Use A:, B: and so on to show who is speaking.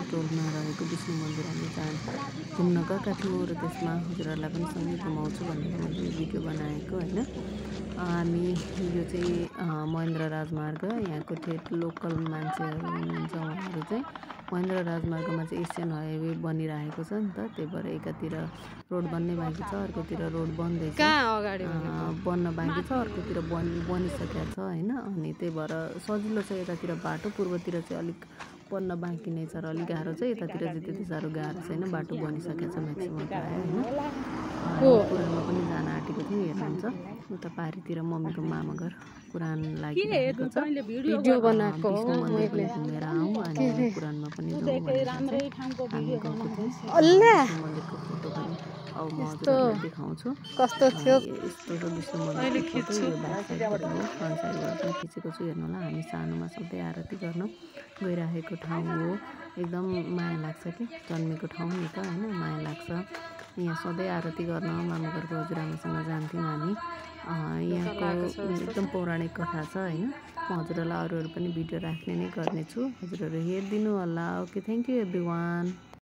A: टोलमा रहेको विष्णु मन्दिर हामी घुम्न गएका थियौँ र त्यसमा हजुरहरूलाई पनि सँगै घुमाउँछु भनेर मैले यो भिडियो बनाएको होइन। हामी यो चाहिँ महेन्द्र राजमार्ग, यहाँको ठेट लोकल मान्छेहरू हुनुहुन्छ उहाँहरू चाहिँ महेन्द्र राजमार्गमा चाहिँ एसियन हाइवे बनिरहेको छ नि त, त्यही भएर एकातिर रोड बन्नै बाँकी छ, अर्कोतिर रोड बन्दैछ, बन्न बाँकी छ, अर्कोतिर बनिसकेको छ होइन। अनि त्यही भएर सजिलो छ यतातिर बाटो, पूर्वतिर चाहिँ अलिक बन्न बाँकी नै छ र अलिक गाह्रो छ, यतातिर चाहिँ त्यति साह्रो गाह्रो छैन, बाटो बनिसकेको छ म्याक्सिमम प्रायः होइन। पुराणमा पनि जान आँटेको थियौँ, हेर्नुहुन्छ उता पारितिर मम्मीको मामा घर पुराण लागिरहेको छ, विष्णु मन्दिर पनि घुमेर आउँ अनि पुराणमा पनि जाउँ भनेर चाहिँ हामी गएको थियौँ। मन्दिरको फोटो पनि अब म हजुरहरूलाई देखाउँछु कस्तो थियो। यस्तो छ विष्णु मन्दिरको फोटो, यो ब्याक साइडबाट हो, फ्रन्ट साइडबाट पनि खिचेको छु, हेर्नु होला। हामी सानोमा सधैँ आरती गर्न गइरहेको ठाउँ हो, एकदम माया लाग्छ कि जन्मेको ठाउँ नि त होइन, माया लाग्छ। यहाँ सधैँ आरती गर्न मामा घरको हजुरआमासँग जान्थ्यौँ हामी। यहाँको एकदम पौराणिक कथा छ होइन। म हजुरहरूलाई अरूहरू पनि भिडियो राख्ने नै गर्नेछु, हजुरहरू हेरिदिनु होला। Okay, thank you everyone.